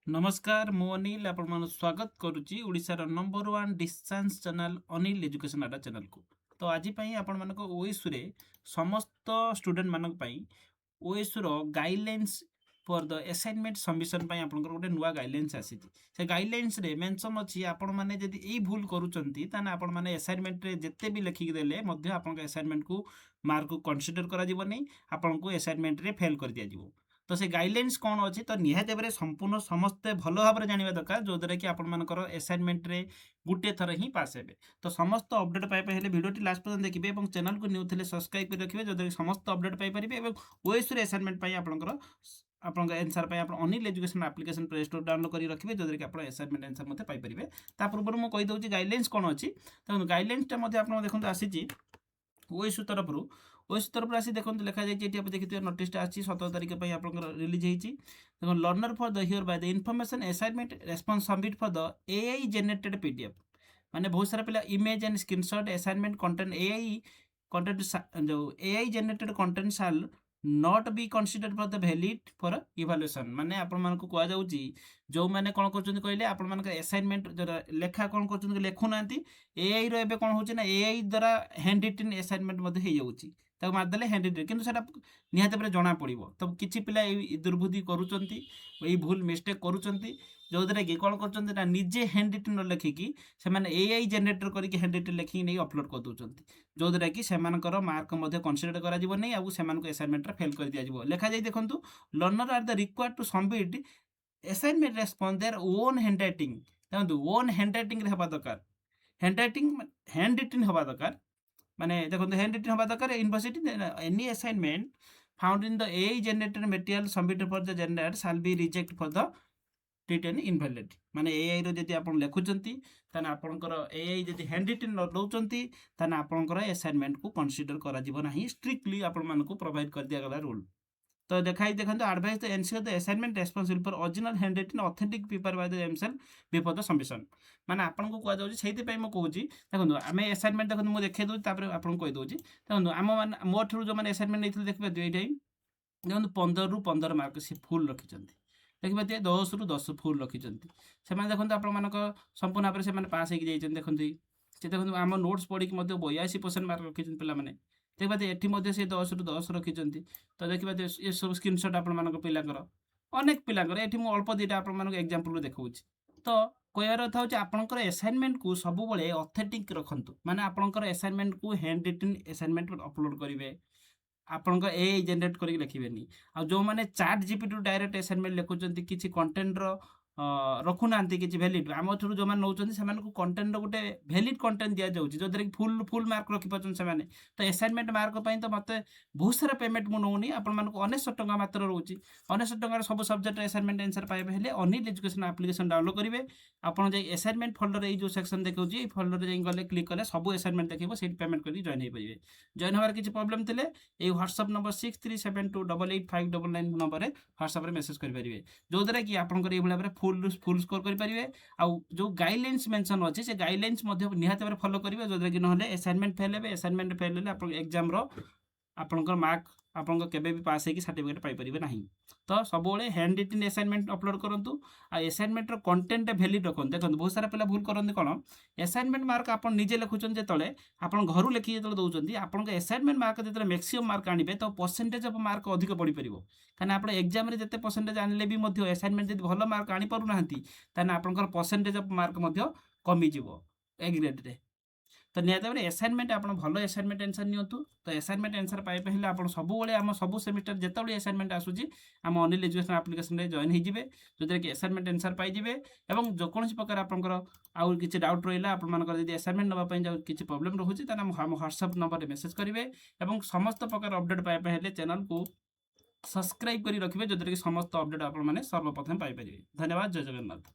नमस्कार मु अनिल आपण स्वागत करुच्ची ओडिशार number one distance channel online education आडा चैनल को। तो आज आपण मानक ओएसयू रे समस्त स्टूडेंट मानक पई ओएसयू रो guidelines for the assignment submission पई आपनकर गोटे नुवा गाइडलाइंस आसी से गाइडलाइंस रे मेंशन अछि आपण माने जदी एई भूल करूचंती ताने आपण माने असाइनमेंट रे जत्ते भी लिखि देले मध्य आपनक असाइनमेंट को मार्क को कंसीडर करा जिवो नै आपन को असाइनमेंट रे फेल कर दिया जिवो। तो से गाइडलाइंस कौन अच्छी तो निहाती भाव संपूर्ण समस्ते भल भाव जानवा दरकार जो द्वारा कि आपर असाइनमेंट रे गुटे थर ही पास हे। तो समस्त अपडेट पाइबा हेले वीडियो लास्ट पर्यंत देखिए और चैनल को न्यू थे सब्सक्राइब कर रखिए जो समस्त अपडेट पाइपर और ओएसयू असाइनमेंट आपंकर आपन answer Anil education application play store download कर रखिए जो कि आप असाइनमेंट आंसर मत पाइपर। ता पूर्व मुझे कहीदे गाइडलाइंस कौन अच्छी देखो गाइडलाइंस आप देखते आसी ओएसयू तरफ ओएसयू तरफ आसी देखो लिखा जाए आप देखिए नोटिस आसी 17 तारीख आप रिलीज होती देखो learner for the hereby the information assignment response submit for the AI generated PDF माने बहुत सारा पिला image and screenshot assignment content AI content जो AI generated content shall not be considered for the valid for evaluation माने आपण मानको कुआ जाउची जो माने कोन करचोंती कहले आपण मानक असाइनमेंट जो लेखा कोन करचोंती लेखु नांती एआई रो एबे कोन होची ना एआई द्वारा हैंड रिटन असाइनमेंट मध्ये हे जाउची ताको मार देले हैंड रिटन किंतु सेटा निहाते परे जणा पड़िबो। तो किछि पिला ए दुर्बुद्धि करूचंती ए भूल मिस्टेक करूचंती जो द्वारा कि कोन करचंती ना निजे हैंड रिटन लेखिकी से माने एआई जनरेटर करिके हैंड रिटन लेखिकी नै अपलोड कर दोचंती जो द्वारा कि सेमानकर मार्क मध्ये कंसीडर करा जिवो नै आ सेमानको असाइनमेंट रे फेल कर दिया जिवो। लेखा जाई देखंतु learner are the required to submit assignment response their own handwriting देखंतु ओन हैंड राइटिंग रे हबा दरकार हैंड राइटिंग हैंड रिटन हबा दरकार माने देखो हैंड रिटन हवा दरकार university any assignment found in the AI generated material submitted for the generate shall be reject for the written invalid माने एआई रो जदी आपण लेखुचंती ताने आपनकर एआई जदी हैंड रिटन दउचंती ताने आपनकर असाइनमेंट को कंसीडर करा जिवो नाही स्ट्रिक्टली आपण मानको प्रोवाइड कर दिया गला रूल। तो देखाई देखंतु advise the NCR the assignment responsible for original hand written authentic paper by the themself before the submission माने आपन को कुआ जाउची सेति पई म कहूची देखंतु आमे असाइनमेंट देखंतु म देखे दउ तापर आपन कहि दउची देखंतु आम मान मो ठुरु जो माने असाइनमेंट नेथिले देखबे दुई टाइम देखंतु 15 रु 15 मार्क से फुल रखिचंती देखबे 10 रु 10 फुल रखिचंती से माने देखंतु आपन मानक संपूर्ण आपरे से माने पास हे जाइचंती देखंतु से देखंतु आम नोट्स पढी कि मते 82% मार्क रखिचंती पिला माने देखबे एठी मध्ये से 10 रु 10 रखिचंती। तो देखबे ये सब स्क्रीनशॉट आपण मानक पिलाकर अनेक पिलाकर एठी मु अल्प दिटा आपण मानक एग्जांपल देखौची। तो कहयार अर्थ होची आपनकर असाइनमेंट को सब बळे ऑथेंटिक रखंतु माने आपनकर असाइनमेंट को हैंड रिटन असाइनमेंट अपलोड करिवे आपनकर एआई जनरेट करिक लिखिबेनी आ जो माने चैट जीपीटी डायरेक्ट असाइनमेंट लिखुचंती किछि कंटेंट रो रखु नांती किछि वैलिड आम थ्रू जो माने नउचंती सेमान को कंटेंट रो गुटे वैलिड कंटेंट दिया जाउची जो कि फुल फुल मार्क रखि पचन से माने। तो असाइनमेंट मार्क पई तो मते बहुत सारा पेमेंट मु नउनी आपन मान को 99 टका मात्र रहउची 99 टका सब सब्जेक्ट असाइनमेंट आंसर पाइबे हेले अनिल एजुकेशन एप्लिकेशन डाउनलोड करिवे आपन जे असाइनमेंट फोल्डर ए जो सेक्शन देखौची ए फोल्डर जे गले क्लिक कले सब असाइनमेंट देखिबो सेट पेमेंट करी जॉइन हे परिबे। जॉइन होबार किछि प्रॉब्लम थिले ए व्हाट्सएप नंबर 6372888599 नंबर रे व्हाट्सएप रे मेसेज करि परिबे जो द्वारा कि आपन को ए भला फुल फुल स्कोर करि परिबे आ जो गाइडलाइंस मेंशन अछि से गाइडलाइंस मध्ये निहाते भाବରେ फॉलो करिवे जो द्वारा कि नहले असाइनमेंट फेल हेबे असाइनमेंट फेल हेले आपन एग्जाम रो आपनकर मार्क आपनकर केबे भी पास हेकी सर्टिफिकेट पाई परिबे नाही। तो सब बेले हैंड रिटन असाइनमेंट अपलोड करंतु आ असाइनमेंट रो कंटेंट वैलिड रखन देखन बहुत सारा पिला भूल करन कोन असाइनमेंट मार्क आपन निजे लिखुचन जेतले आपन घरु लिखि जेतले दउचंती आपन के असाइनमेंट मार्क जेतले मैक्सिमम मार्क आनिबे तो परसेंटेज ऑफ मार्क अधिक पड़ी परिबो काना आपन एग्जाम रे जते परसेंटेज आनले भी मध्ये असाइनमेंट जदि भलो मार्क आनी परु नाहंती ताना आपनकर परसेंटेज ऑफ मार्क मध्ये कमी जिवो ए ग्रेड रे। तो निहत भाव असाइनमेंट आप भल असाइनमेंट आंसर नियंतु। तो असाइनमेंट आंसर पाइबा हेले आप सब आम सब सेमिस्टर जिते असाइनमेंट आसूची आम अनिल एजुकेशन एप्लिकेशन रे जॉइन होइजिबे जो कि असाइनमेंट आंसर पाइजिबे एवं जो कौन प्रकार आपंकर आउ किसी डाउट रहा आपर जब असाइनमेंट नापी जो किसी प्रोब्लेम रोचे हम व्हाट्सएप नंबर रे मेसेज करेंगे और समस्त प्रकार अपडेट पाइबा हेले चैनल को सब्सक्राइब कर रखिए जो कि समस्त अपडेट आप सर्वप्रथम पाइपर। धन्यवाद। जय जगन्नाथ।